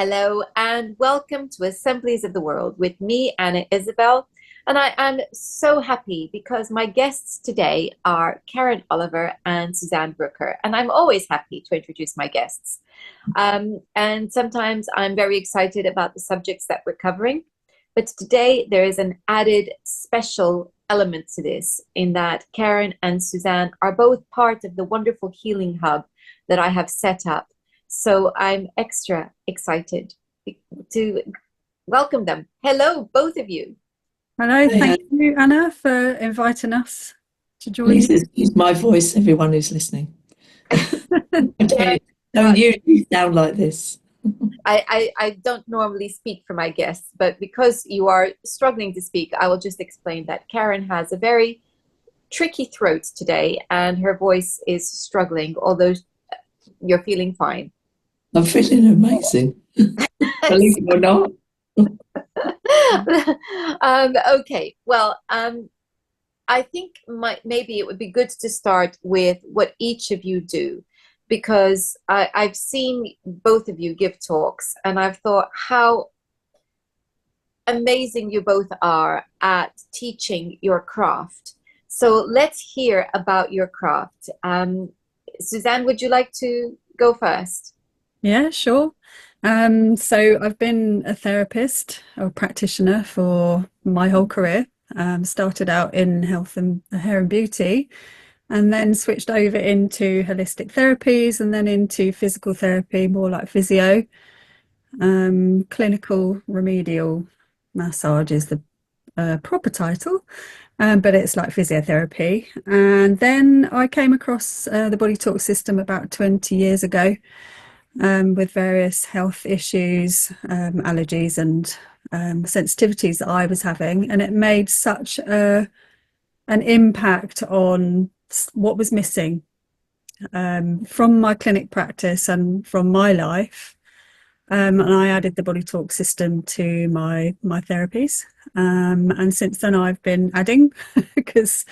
Hello and welcome to Assemblies of the World with me, Anna Isabel. And I am so happy because my guests today are Karen Oliver and Suzanne Brooker. And I'm always happy to introduce my guests. And sometimes I'm very excited about the subjects that we're covering. But today there is an added special element to this in that Karen and Suzanne are both part of the wonderful healing hub that I have set up. So I'm extra excited to welcome them. Hello, both of you. Hello, thank you, Anna, for inviting us to join Please you. excuse my voice, everyone who's listening. Yeah, Don't usually sound like this. I don't normally speak for my guests, but because you are struggling to speak, I will just explain that Karen has a very tricky throat today and her voice is struggling, although you're feeling fine. I'm feeling amazing, believe it or not. Okay, well, I think maybe it would be good to start with what each of you do, because I've seen both of you give talks, and I've thought how amazing you both are at teaching your craft. So let's hear about your craft. Suzanne, would you like to go first? Yeah, sure. So I've been a therapist or practitioner for my whole career. Started out in health and hair and beauty, and then switched over into holistic therapies and then into physical therapy, more like physio. Clinical remedial massage is the proper title, but it's like physiotherapy. And then I came across the body talk system about 20 years ago, with various health issues, allergies and sensitivities that I was having. And it made such an impact on what was missing from my clinic practice and from my life. And I added the body talk system to my therapies. And since then I've been adding because,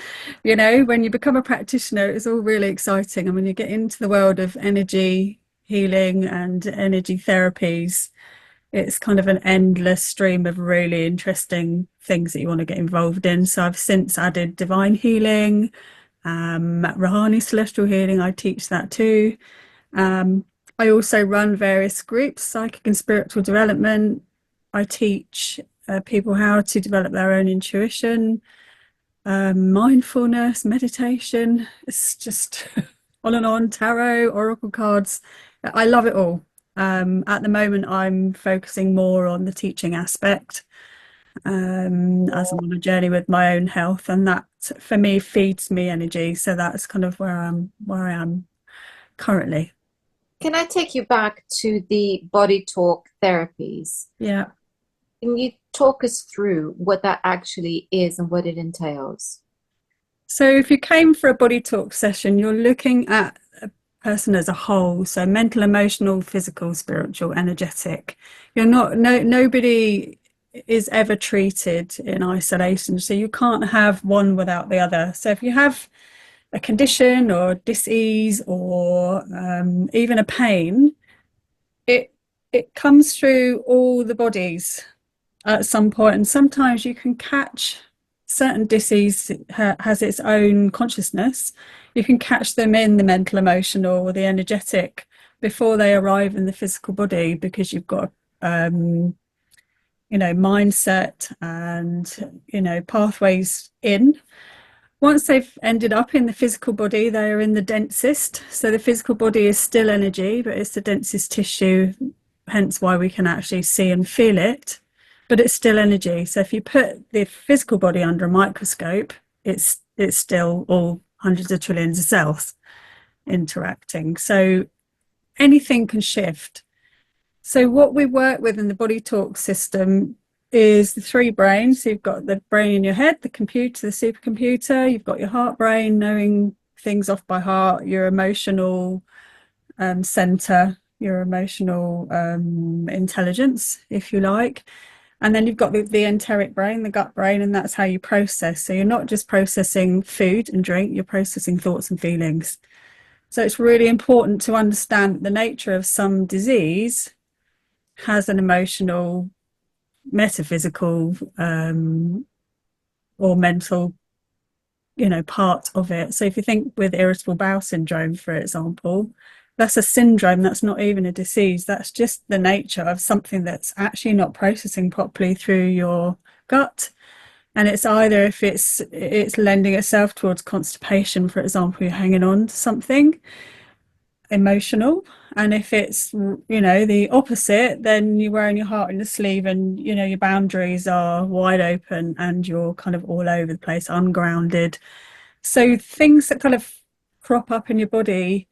when you become a practitioner, it's all really exciting. And when you get into the world of energy healing and energy therapies, it's kind of an endless stream of really interesting things that you want to get involved in. So I've since added divine healing, Rahani celestial healing. I teach that too. I also run various groups, psychic and spiritual development. I teach people how to develop their own intuition, mindfulness, meditation. It's just on and on, tarot, oracle cards. I love it all. At the moment, I'm focusing more on the teaching aspect, as I'm on a journey with my own health, and that for me feeds me energy. So that's kind of where I am currently. Can I take you back to the body talk therapies? Yeah. Can you talk us through what that actually is and what it entails? So if you came for a body talk session, you're looking at a person as a whole. So mental, emotional, physical, spiritual, energetic. Nobody is ever treated in isolation. So you can't have one without the other. So if you have a condition or dis-ease or even a pain, it comes through all the bodies at some point, and sometimes you can catch certain dis-ease has its own consciousness. You can catch them in the mental, emotional, or the energetic before they arrive in the physical body, because you've got mindset and pathways in. Once they've ended up in the physical body, they are in the densest. So the physical body is still energy, but it's the densest tissue, hence why we can actually see and feel it, but it's still energy. So if you put the physical body under a microscope, it's still all hundreds of trillions of cells interacting. So anything can shift. So what we work with in the body talk system is the three brains. So you've got the brain in your head, the computer, the supercomputer. You've got your heart brain, knowing things off by heart, your emotional center, your emotional intelligence, if you like. And then you've got the enteric brain, the gut brain, and that's how you process. So you're not just processing food and drink, you're processing thoughts and feelings. So it's really important to understand the nature of some disease has an emotional, metaphysical, or mental, part of it. So if you think with irritable bowel syndrome, for example, that's a syndrome. That's not even a disease. That's just the nature of something that's actually not processing properly through your gut. And it's either, if it's lending itself towards constipation, for example, you're hanging on to something emotional. And if it's, the opposite, then you're wearing your heart on your sleeve, and, your boundaries are wide open and you're kind of all over the place, ungrounded. So things that kind of crop up in your body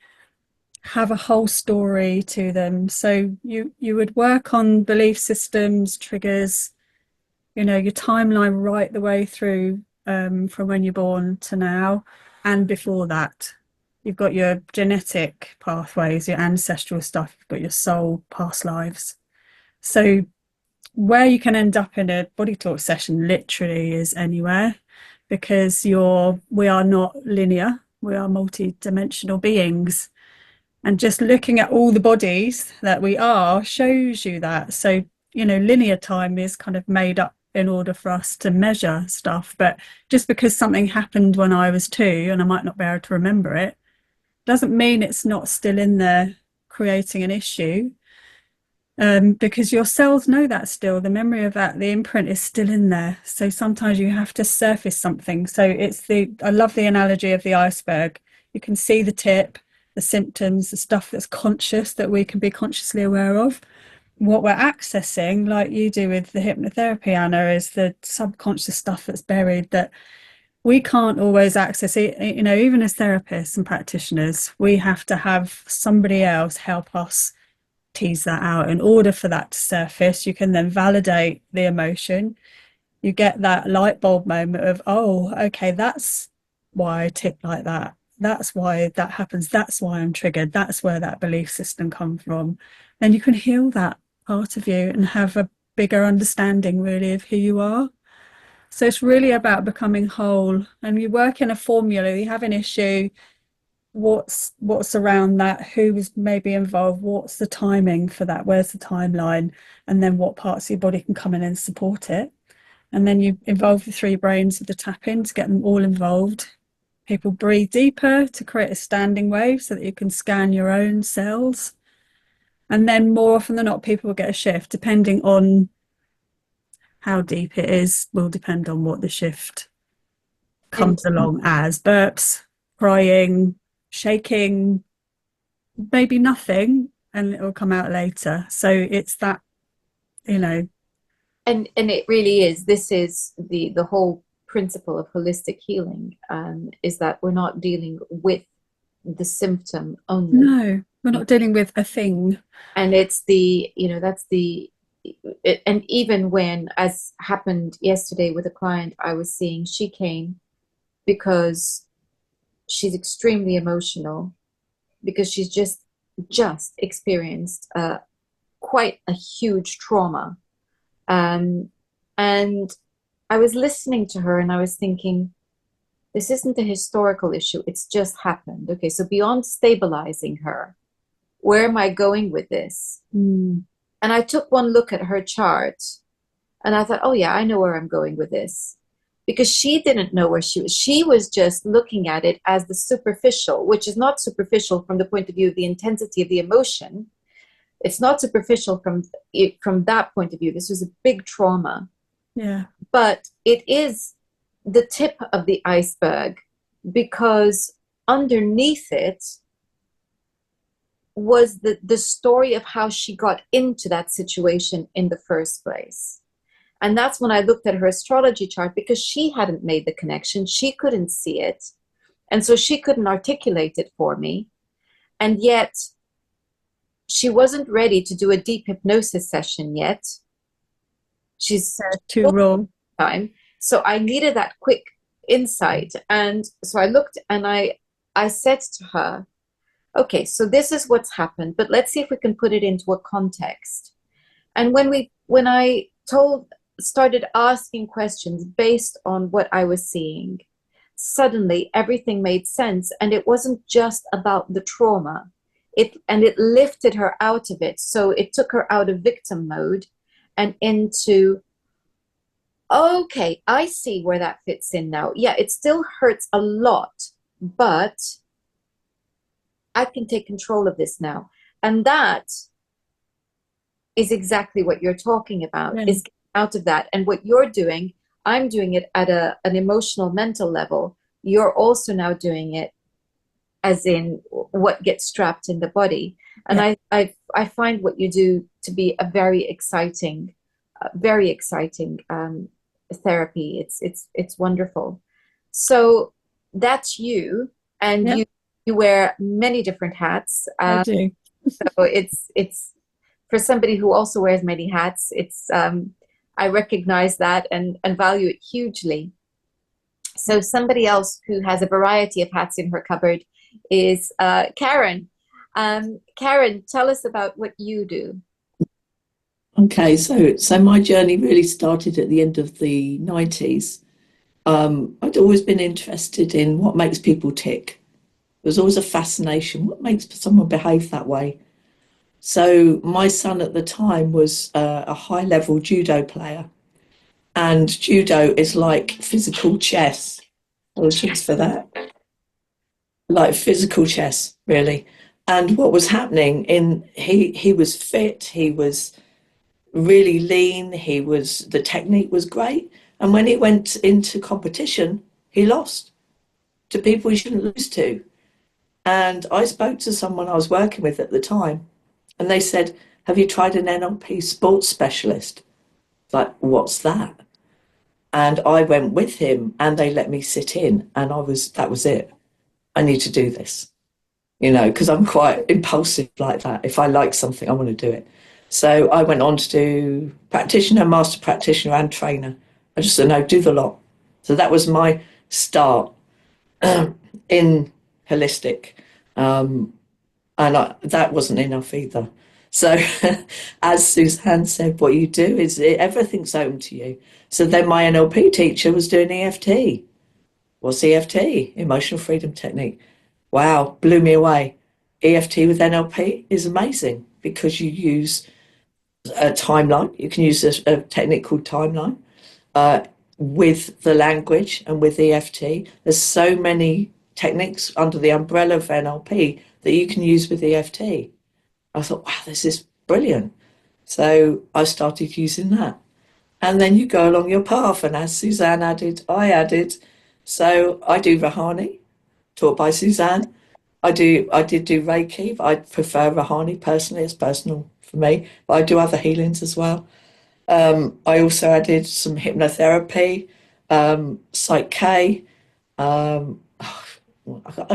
have a whole story to them. So you would work on belief systems, triggers, your timeline right the way through, from when you're born to now and before that. You've got your genetic pathways, your ancestral stuff, you've got your soul, past lives. So where you can end up in a body talk session literally is anywhere, because we are not linear, we are multi-dimensional beings. And just looking at all the bodies that we are shows you that. So, linear time is kind of made up in order for us to measure stuff. But just because something happened when I was 2 and I might not be able to remember it, doesn't mean it's not still in there creating an issue. Because your cells know that still, the memory of that, the imprint is still in there. So sometimes you have to surface something. So I love the analogy of the iceberg. You can see the tip, the symptoms, the stuff that's conscious that we can be consciously aware of. What we're accessing, like you do with the hypnotherapy, Anna, is the subconscious stuff that's buried that we can't always access it. Even as therapists and practitioners, we have to have somebody else help us tease that out in order for that to surface. You can then validate the emotion. You get that light bulb moment of, oh, okay, that's why I tick like that. That's why that happens. That's why I'm triggered. That's where that belief system comes from. Then you can heal that part of you and have a bigger understanding really of who you are. So it's really about becoming whole. And you work in a formula, you have an issue, what's around that, who's maybe involved, what's the timing for that, where's the timeline, and then what parts of your body can come in and support it. And then you involve the 3 brains with the tap-in to get them all involved. People breathe deeper to create a standing wave so that you can scan your own cells. And then more often than not, people will get a shift. Depending on how deep it is, will depend on what the shift comes along as. Burps, crying, shaking, maybe nothing, and it will come out later. So it's that, and it really is, this is the whole principle of holistic healing, is that we're not dealing with the symptom only. No, we're not dealing with a thing. And it's and even when, as happened yesterday with a client I was seeing, she came because she's extremely emotional, because she's just experienced quite a huge trauma. And I was listening to her and I was thinking, this isn't a historical issue, it's just happened. Okay, so beyond stabilizing her, where am I going with this? And I took one look at her chart and I thought, oh yeah, I know where I'm going with this. Because she didn't know where she was. She was just looking at it as the superficial, which is not superficial from the point of view of the intensity of the emotion. It's not superficial from that point of view. This was a big trauma. Yeah. But it is the tip of the iceberg, because underneath it was the story of how she got into that situation in the first place. And that's when I looked at her astrology chart, because she hadn't made the connection. She couldn't see it. And so she couldn't articulate it for me. And yet she wasn't ready to do a deep hypnosis session yet. She's too raw time. So I needed that quick insight. And so I looked and I said to her, okay, so this is what's happened, but let's see if we can put it into a context. And when I started asking questions based on what I was seeing, suddenly everything made sense. And it wasn't just about the trauma. it lifted her out of it. So it took her out of victim mode and into, okay, I see where that fits in now. Yeah, it still hurts a lot, but I can take control of this now. And that is exactly what you're talking about, Yeah. is getting out of that. And what you're doing, I'm doing it at an emotional, mental level. You're also now doing it as in what gets strapped in the body. And Yeah. I find what you do to be a very exciting therapy. It's wonderful. So that's you, and Yeah, you wear many different hats. I do. So it's for somebody who also wears many hats. It's I recognize that and value it hugely. So somebody else who has a variety of hats in her cupboard is Karen. Karen, tell us about what you do. Okay, so my journey really started at the end of the 90s. I'd always been interested in what makes people tick. There was always a fascination. What makes someone behave that way? So my son at the time was a high-level judo player, and judo is like physical chess. Apologies for that. Like physical chess, really. And what was happening he was fit, he was really lean, the technique was great. And when he went into competition, he lost to people he shouldn't lose to. And I spoke to someone I was working with at the time, and they said, "Have you tried an NLP sports specialist?" Like, what's that? And I went with him, and they let me sit in, and that was it. I need to do this, because I'm quite impulsive like that. If I like something, I want to do it. So I went on to do practitioner, master practitioner, and trainer. I just said, no, do the lot. So that was my start in holistic. And that wasn't enough either. So, as Suzanne said, what you do is everything's open to you. So then my NLP teacher was doing EFT. What's EFT? Emotional freedom technique. Wow, blew me away. EFT with NLP is amazing because you use a timeline. You can use a technique called timeline with the language and with EFT. There's so many techniques under the umbrella of NLP that you can use with EFT. I thought, wow, this is brilliant. So I started using that. And then you go along your path. And as Suzanne added, I added. So I do Rahani, taught by Suzanne. I did do Reiki, but I prefer Rahani personally. It's personal for me. But I do other healings as well. I also added some hypnotherapy, Psych K. I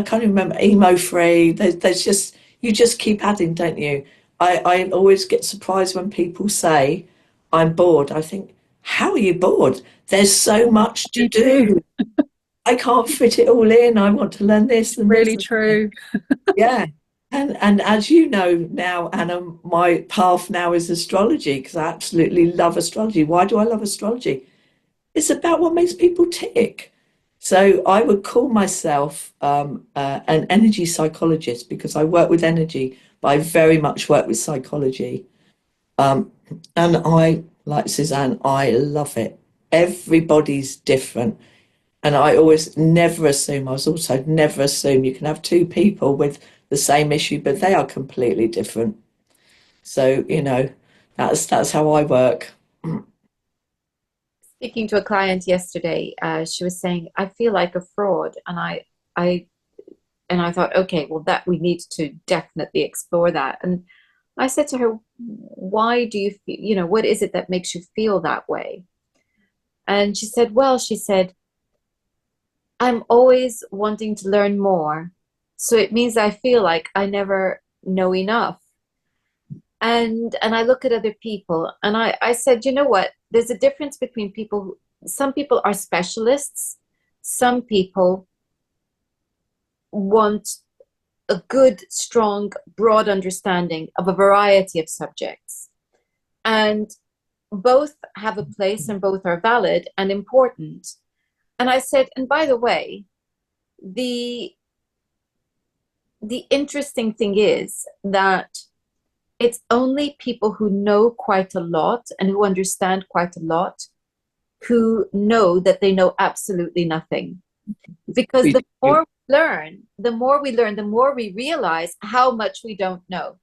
can't even remember, emo free. There's just, you just keep adding, don't you? I always get surprised when people say, I'm bored. I think, how are you bored? There's so much to Me too. do. I can't fit it all in. I want to learn this and Really this. true. Yeah. And as you know now, Anna, my path now is astrology because I absolutely love astrology. Why do I love astrology? It's about what makes people tick. So I would call myself an energy psychologist because I work with energy, but I very much work with psychology. Um, and I, like Suzanne, I love it. Everybody's different. And I always never assume, I was also never assume you can have two people with the same issue, but they are completely different. So, that's how I work. Speaking to a client yesterday, she was saying, "I feel like a fraud," I, and I thought, okay, well, that we need to definitely explore that. And I said to her, "Why do you feel? What is it that makes you feel that way?" And she said, "Well, she said, I'm always wanting to learn more, so it means I feel like I never know enough." And I look at other people and I said, you know what? There's a difference between people. Some people are specialists. Some people want a good, strong, broad understanding of a variety of subjects. And both have a place and both are valid and important. And I said, and by the way, the the interesting thing is that it's only people who know quite a lot and who understand quite a lot who know that they know absolutely nothing. Because the more we learn, the more we realize how much we don't know.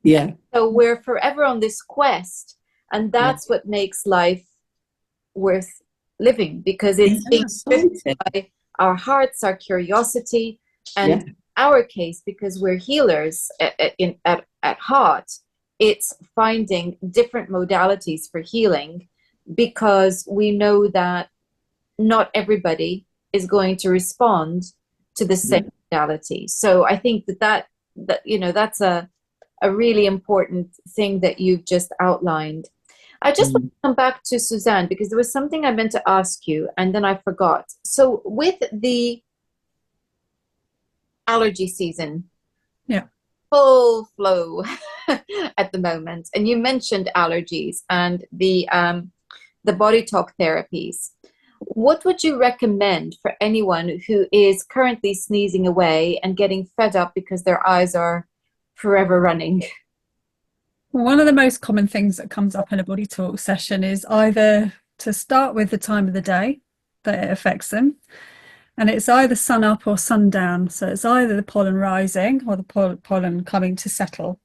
Yeah. So we're forever on this quest, and that's what makes life worth living, because it's being driven by our hearts, our curiosity, and in our case, because we're healers at heart, it's finding different modalities for healing, because we know that not everybody is going to respond to the same modality. So I think that that's a really important thing that you've just outlined. I just want to come back to Suzanne, because there was something I meant to ask you and then I forgot. So with the allergy season, full flow at the moment, and you mentioned allergies and the body talk therapies. What would you recommend for anyone who is currently sneezing away and getting fed up because their eyes are forever running? One of the most common things that comes up in a body talk session is either to start with the time of the day that it affects them, and it's either sun up or sundown. So it's either the pollen rising or the pollen coming to settle.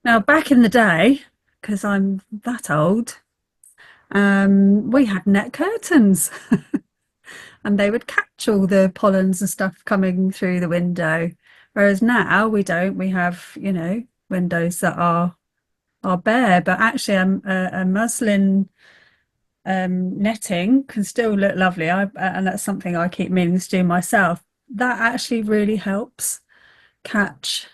Now, back in the day, because I'm that old, we had net curtains and they would catch all the pollens and stuff coming through the window. Whereas now we don't. We have, windows that are bare, but actually a muslin netting can still look lovely. And that's something I keep meaning to do myself. That actually really helps catch,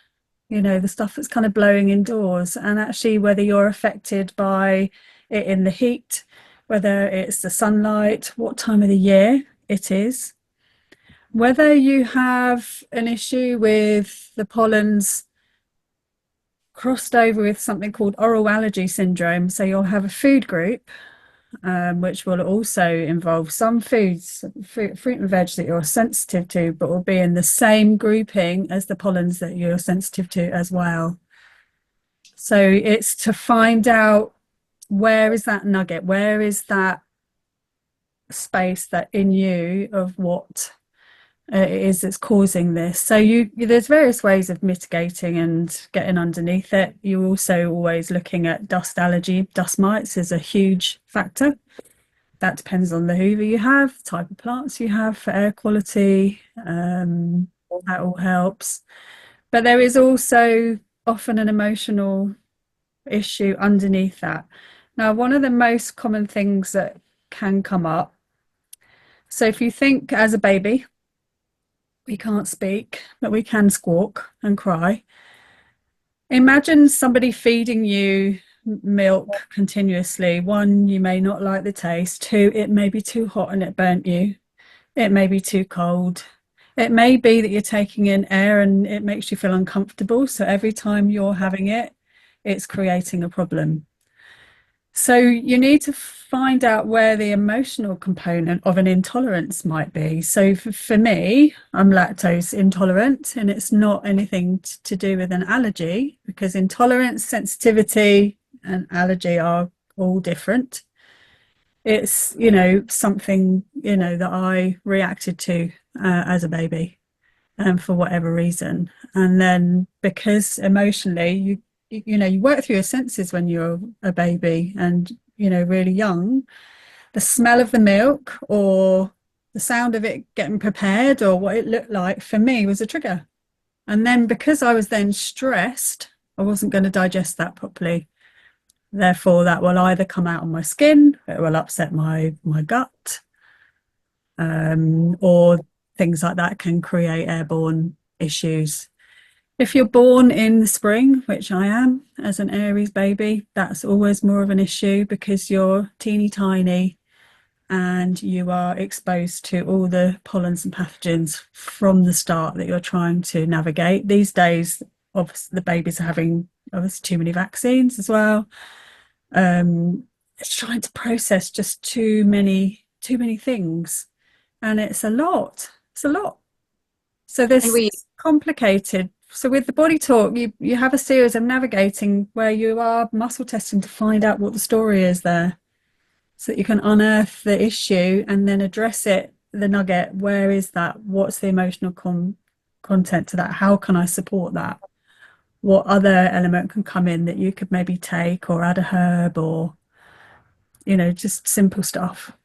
the stuff that's kind of blowing indoors. And actually, whether you're affected by it in the heat, whether it's the sunlight, what time of the year it is, whether you have an issue with the pollens crossed over with something called oral allergy syndrome. So you'll have a food group, which will also involve some foods, fruit and veg that you're sensitive to, but will be in the same grouping as the pollens that you're sensitive to as well. So it's to find out, where is that nugget? Where is that space that in you of what it is that's causing this? So there's various ways of mitigating and getting underneath it. You're also always looking at dust allergy. Dust mites is a huge factor. That depends on the hoover you have, type of plants you have, for air quality. That all helps. But there is also often an emotional issue underneath that. Now, one of the most common things that can come up, so if you think as a baby, we can't speak, but we can squawk and cry. Imagine somebody feeding you milk continuously. One, you may not like the taste. Two, it may be too hot and it burnt you. It may be too cold. It may be that you're taking in air and it makes you feel uncomfortable. So every time you're having it, it's creating a problem. So you need to find out where the emotional component of an intolerance might be. So for me, I'm lactose intolerant, and it's not anything to do with an allergy, because intolerance, sensitivity, and allergy are all different. It's, something, that I reacted to as a baby, for whatever reason. And then because emotionally, you work through your senses when you're a baby and, really young. The smell of the milk or the sound of it getting prepared or what it looked like for me was a trigger. And then because I was then stressed, I wasn't going to digest that properly. Therefore, that will either come out on my skin, it will upset my gut, or things like that can create airborne issues. If you're born in the spring, which I am as an Aries baby, that's always more of an issue, because you're teeny tiny and you are exposed to all the pollens and pathogens from the start that you're trying to navigate. These days, obviously, the babies are having obviously too many vaccines as well. It's trying to process just too many things, and it's a lot. So this complicated So with the body talk, you have a series of navigating where you are muscle testing to find out what the story is there, so that you can unearth the issue and then address it, the nugget. Where is that? What's the emotional content to that? How can I support that? What other element can come in that you could maybe take, or add a herb, or just simple stuff.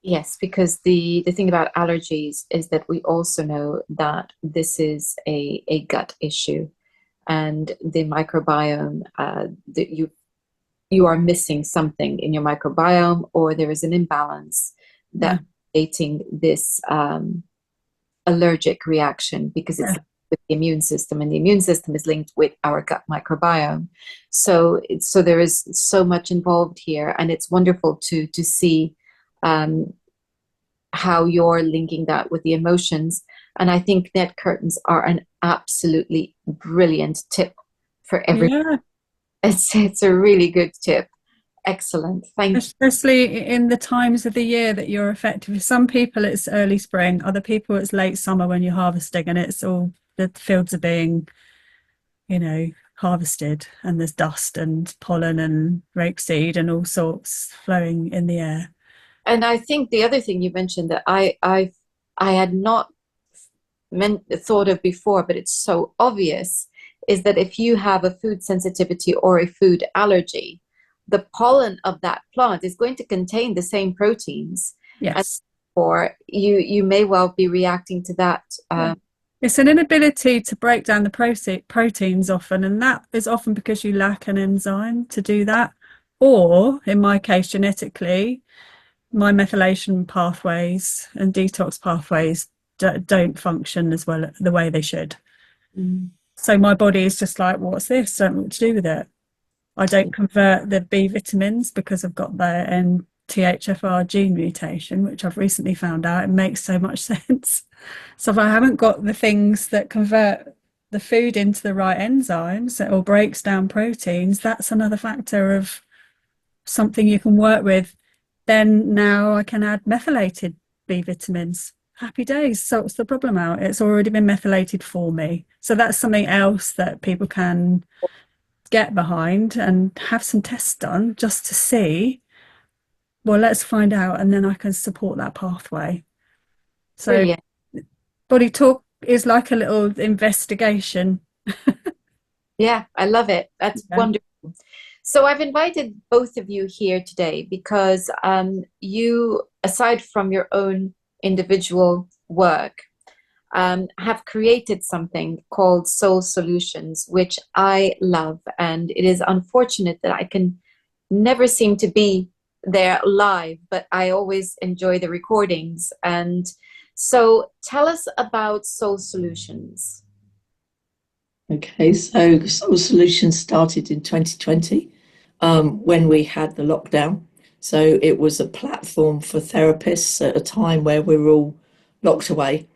Yes, because the thing about allergies is that we also know that this is a gut issue, and the microbiome, that you are missing something in your microbiome, or there is an imbalance Yeah, that creating this allergic reaction, because it's yeah, with the immune system, and the immune system is linked with our gut microbiome. So there is so much involved here, and it's wonderful to see um, how you're linking that with the emotions. And I think net curtains are an absolutely brilliant tip for everyone. yeah. It's a really good tip. Excellent. Thank you. Especially in the times of the year that you're affected. For some people, it's early spring. Other people, it's late summer when you're harvesting, and it's all the fields are being, harvested, and there's dust and pollen and rapeseed and all sorts flowing in the air. And I think the other thing you mentioned that I had not thought of before, but it's so obvious, is that if you have a food sensitivity or a food allergy, the pollen of that plant is going to contain the same proteins, and Yes. or you may well be reacting to that. Yeah. It's an inability to break down the proteins often, and that is often because you lack an enzyme to do that. Or, in my case, genetically, my methylation pathways and detox pathways don't function as well the way they should. Mm. So my body is just like, what's this? I don't know what to do with it. I don't convert the B vitamins because I've got the NTHFR gene mutation, which I've recently found out. It makes so much sense. So if I haven't got the things that convert the food into the right enzymes or breaks down proteins, that's another factor of something you can work with. Then now I can add methylated B vitamins. Happy days. Sorts the problem out. It's already been methylated for me. So that's something else that people can get behind and have some tests done just to see, well, let's find out, and then I can support that pathway. So Brilliant. body talk is like a little investigation. Yeah, I love it. That's Yeah. wonderful. So I've invited both of you here today because you, aside from your own individual work, have created something called Soul Solutions, which I love. And it is unfortunate that I can never seem to be there live, but I always enjoy the recordings. And so tell us about Soul Solutions. Okay, so Soul Solutions started in 2020 when we had the lockdown. So it was a platform for therapists at a time where we were all locked away.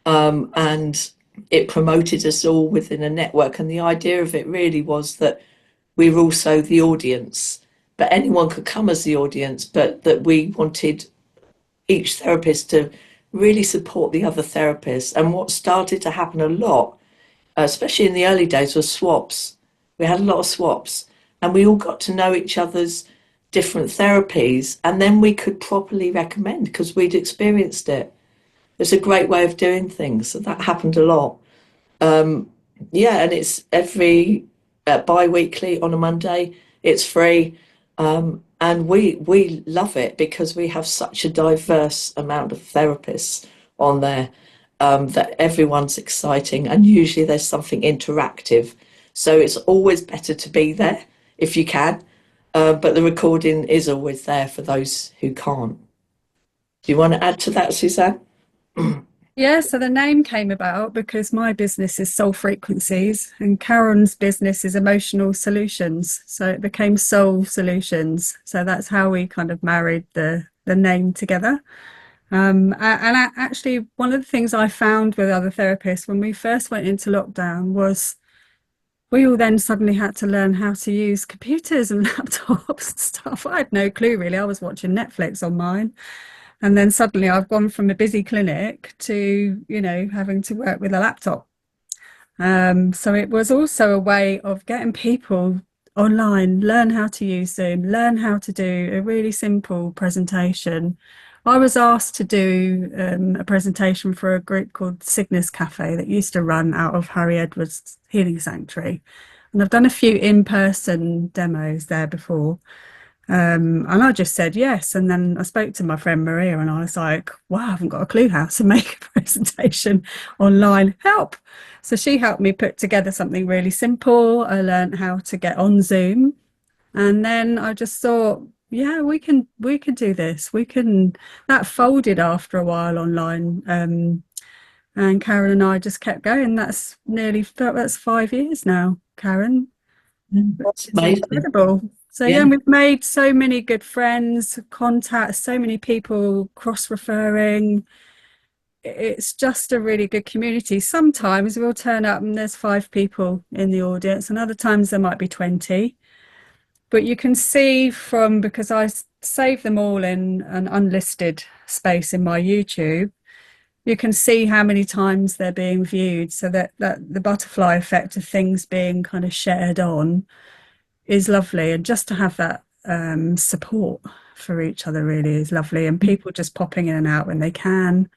And it promoted us all within a network. And the idea of it really was that we were also the audience, but anyone could come as the audience, but that we wanted each therapist to really support the other therapists. And what started to happen a lot, especially in the early days, was swaps. We had a lot of swaps, and we all got to know each other's different therapies, and then we could properly recommend because we'd experienced it. It's a great way of doing things. So that happened a lot. Yeah, and it's every bi-weekly on a Monday. It's free. And we love it because we have such a diverse amount of therapists on there, that everyone's exciting, and usually there's something interactive. So it's always better to be there if you can, but the recording is always there for those who can't. Do you want to add to that, Suzanne? Yeah, so the name came about because my business is Soul Frequencies and Karen's business is Emotional Solutions. So it became Soul Solutions. So that's how we kind of married the name together. Actually, one of the things I found with other therapists when we first went into lockdown was we all then suddenly had to learn how to use computers and laptops and stuff. I had no clue really. I was watching Netflix on mine. And then suddenly I've gone from a busy clinic to, having to work with a laptop. So it was also a way of getting people online, learn how to use Zoom, learn how to do a really simple presentation. I was asked to do a presentation for a group called Cygnus Cafe that used to run out of Harry Edwards Healing Sanctuary. And I've done a few in-person demos there before. And I just said yes. And then I spoke to my friend Maria and I was like, wow, I haven't got a clue how to make a presentation online. Help. So she helped me put together something really simple. I learned how to get on Zoom. And then I just thought, yeah, we can do this. That folded after a while online. And Karen and I just kept going. That's 5 years now, Karen. That's It's amazing. incredible. So yeah, Yeah. we've made so many good friends, contacts, so many people cross-referring. It's just a really good community. Sometimes we'll turn up and there's 5 people in the audience, and other times there might be 20. But you can see because I save them all in an unlisted space in my YouTube, you can see how many times they're being viewed. So that the butterfly effect of things being kind of shared on is lovely, and just to have that support for each other really is lovely, and people just popping in and out when they can.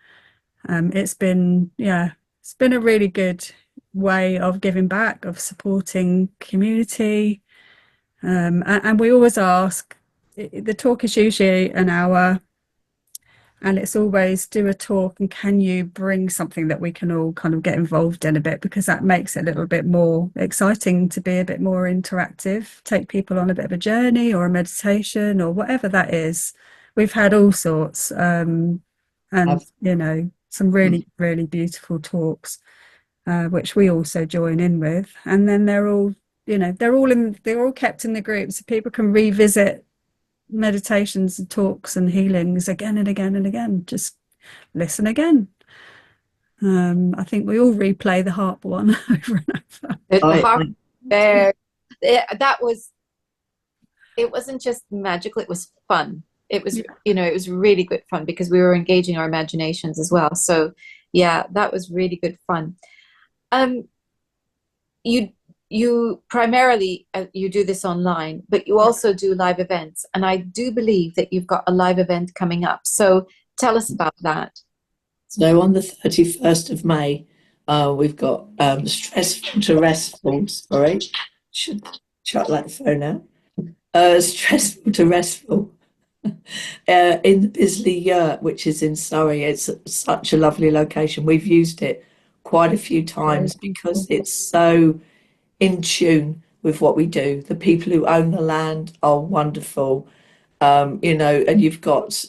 It's been a really good way of giving back, of supporting community, and we always ask. The talk is usually an hour, and it's always do a talk and can you bring something that we can all kind of get involved in a bit, because that makes it a little bit more exciting to be a bit more interactive, take people on a bit of a journey or a meditation or whatever that is. We've had all sorts, and some really, really beautiful talks, which we also join in with. And then they're all kept in the group so people can revisit meditations and talks and healings again and again and again. Just listen again. I think we all replay the harp one over and over. The harp there, that was, it wasn't just magical, it was fun. It was, it was really good fun because we were engaging our imaginations as well. So yeah, that was really good fun. You you primarily you do this online, but you also do live events, and I do believe that you've got a live event coming up. So tell us about that. So on the 31st of May, we've got stressful to restful. Sorry, should shut that phone out. Stressful to restful. In the Bisley Yurt, which is in Surrey. It's such a lovely location. We've used it quite a few times because it's so in tune with what we do. The people who own the land are wonderful, and you've got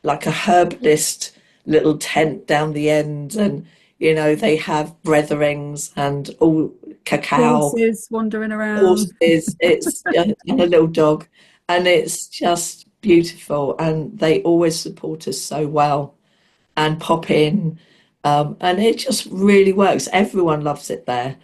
like a herbalist little tent down the end, and they have bretherings and all cacao Horses wandering around. horses. It's and a little dog, and it's just beautiful. And they always support us so well and pop in, and it just really works. Everyone loves it there.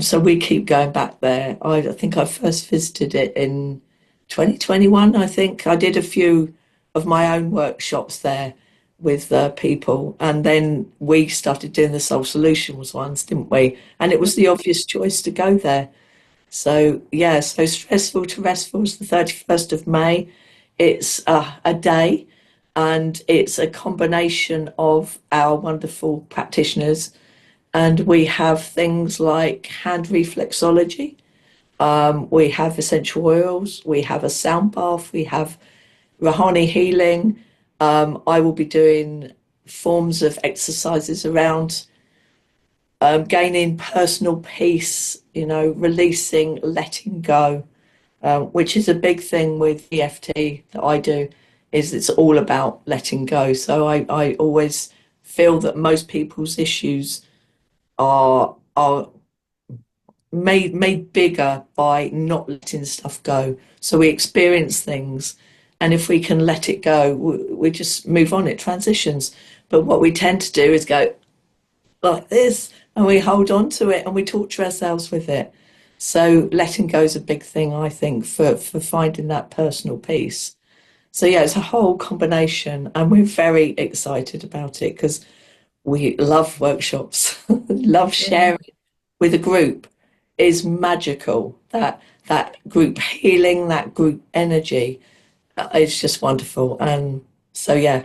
So we keep going back there. I think I first visited it in 2021. I think I did a few of my own workshops there with people, and then we started doing the Soul Solutions ones, didn't we? And it was the obvious choice to go there. So yeah, so stressful to restful is the 31st of May. It's a day, and it's a combination of our wonderful practitioners, and we have things like hand reflexology, we have essential oils, we have a sound bath, we have Rahani healing. I will be doing forms of exercises around gaining personal peace, releasing, letting go, which is a big thing with EFT that I do, is it's all about letting go. So I always feel that most people's issues are made bigger by not letting stuff go. So we experience things, and if we can let it go, we just move on. It transitions. But what we tend to do is go like this, and we hold on to it, and we torture ourselves with it. So letting go is a big thing, I think, for finding that personal peace. So yeah, it's a whole combination, and we're very excited about it because we love workshops, love sharing with a group is magical. That group healing, that group energy, it's just wonderful. And so yeah,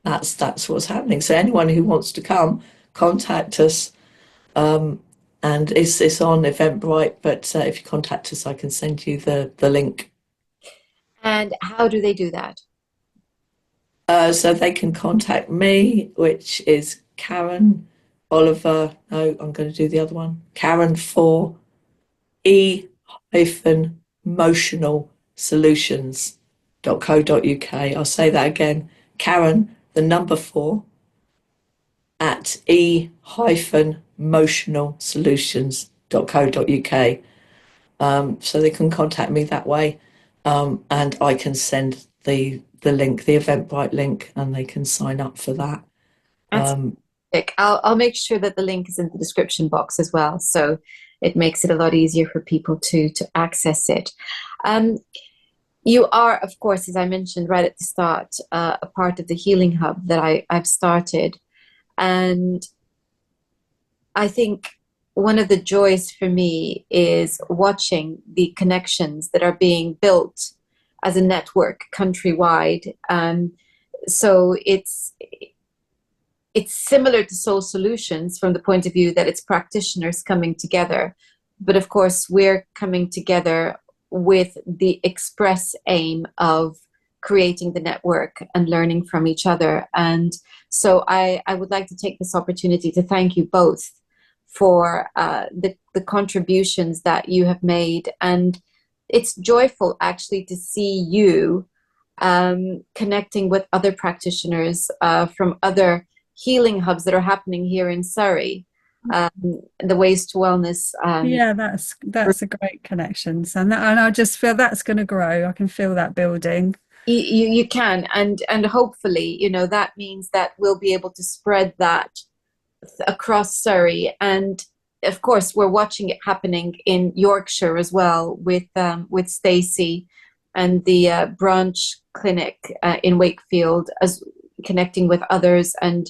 that's what's happening. So anyone who wants to come, contact us. And it's on Eventbrite, but if you contact us, I can send you the link. And how do they do that? So they can contact me, which is Karen Oliver. No, I'm going to do the other one. Karen for e-motional solutions.co.uk. I'll say that again. Karen, the number 4 at e-motional solutions.co.uk. So they can contact me that way, and I can send the link, the Eventbrite link, and they can sign up for that. That's I'll make sure that the link is in the description box as well, so it makes it a lot easier for people to access it. You are, of course, as I mentioned right at the start, a part of the Healing Hub that I've started, and I think one of the joys for me is watching the connections that are being built as a network countrywide. So it's similar to Soul Solutions from the point of view that it's practitioners coming together. But of course, we're coming together with the express aim of creating the network and learning from each other. And so I would like to take this opportunity to thank you both for the contributions that you have made. And it's joyful actually to see you connecting with other practitioners from other healing hubs that are happening here in Surrey. The Ways to Wellness. Yeah, that's a great connection. And I just feel that's going to grow. I can feel that building. You can, and hopefully, that means that we'll be able to spread that across Surrey. And of course, we're watching it happening in Yorkshire as well with Stacey and the branch clinic in Wakefield, as connecting with others, and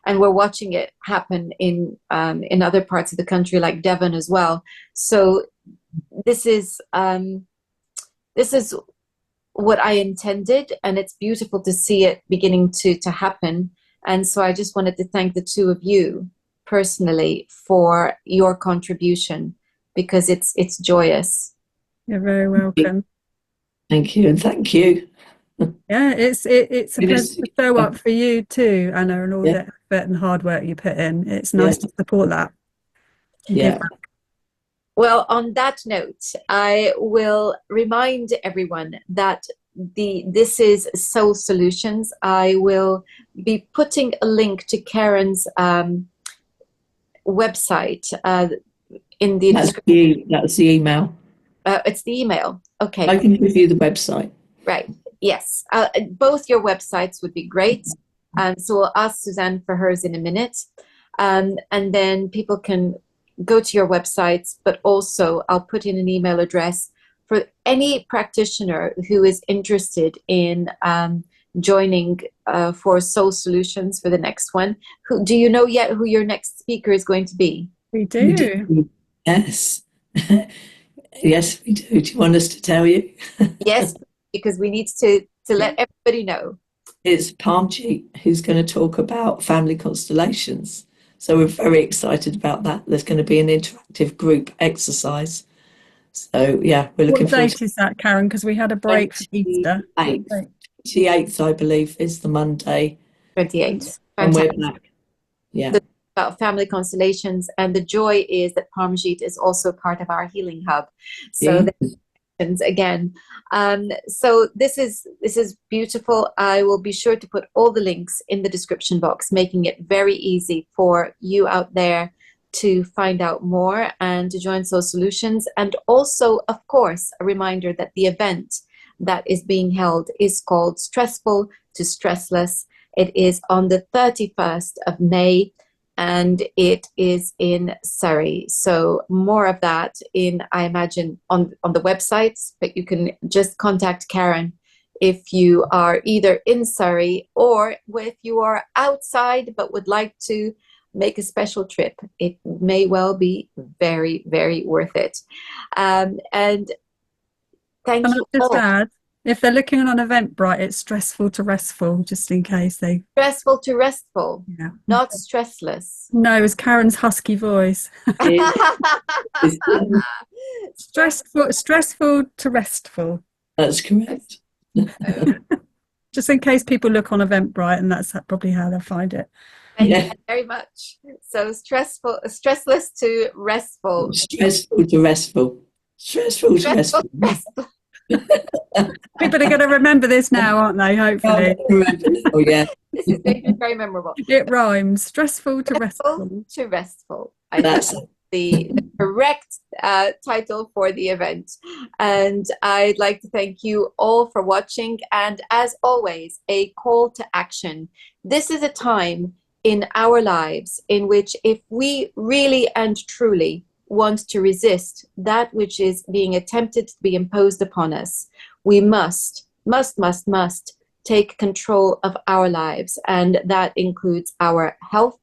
we're watching it happen in other parts of the country like Devon as well. So this is what I intended, and it's beautiful to see it beginning to happen. And so I just wanted to thank the two of you personally for your contribution, because it's joyous. You're very welcome. Thank you, and thank you. Yeah, it's a pleasure to show up for you too, Anna, and all the effort and hard work you put in. It's nice to support that. Yeah. Well, on that note, I will remind everyone that this is Soul Solutions. I will be putting a link to Karen's website in the description. That's the email. It's the email. Okay. I can give you the website. Right. Yes. Both your websites would be great. So I'll ask Suzanne for hers in a minute. And then people can go to your websites, but also I'll put in an email address for any practitioner who is interested in joining for Soul Solutions for the next one. Do you know yet who your next speaker is going to be? We do. Yes. Yes, we do. Do you want us to tell you? Yes, because we need to let everybody know. It's Parmjeet who's going to talk about family constellations. So we're very excited about that. There's going to be an interactive group exercise. So yeah, we're looking forward to it. What date is that, Karen? Because we had a break for Easter. 28th, I believe, is the Monday. 28th. And we're back. Yeah. About family constellations, and the joy is that Parmjeet is also part of our Healing Hub. So again, so this is beautiful. I will be sure to put all the links in the description box, making it very easy for you out there to find out more and to join Soul Solutions. And also, of course, a reminder that the event that is being held is called Stressful to Stressless. It is on the 31st of May, and it is in Surrey. So more of that I imagine, on the websites, but you can just contact Karen if you are either in Surrey or if you are outside but would like to make a special trip. It may well be very, very worth it. And thank Can I you just all. add, if they're looking on Eventbrite, it's stressful to restful, just in case they. Stressful to restful, Yeah. not stressless. No, it's Karen's husky voice. It is. Stressful to restful. That's correct. Just in case people look on Eventbrite, and that's probably how they'll find it. Thank Yeah. you very much. So stressless to restful. Stressful to restful. Stressful to Stressful restful. to restful. People are going to remember this now, aren't they? Hopefully. Oh, yeah. This is going to be very memorable. It rhymes. Stressful to Stressful restful. to restful. I think That's that's the correct title for the event. And I'd like to thank you all for watching. And as always, a call to action. This is a time in our lives in which, if we really and truly want to resist that which is being attempted to be imposed upon us, we must take control of our lives. And that includes our health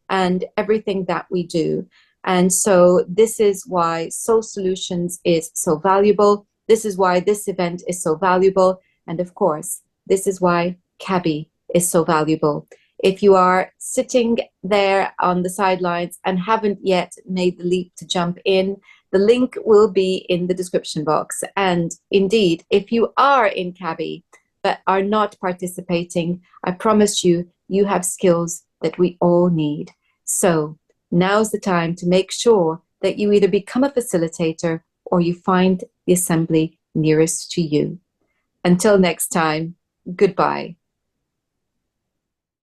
and everything that we do. And so this is why Soul Solutions is so valuable. This is why this event is so valuable. And of course, this is why CABI is so valuable. If you are sitting there on the sidelines and haven't yet made the leap to jump in, the link will be in the description box. And indeed, if you are in CABI but are not participating, I promise you, you have skills that we all need. So now's the time to make sure that you either become a facilitator or you find the assembly nearest to you. Until next time, goodbye.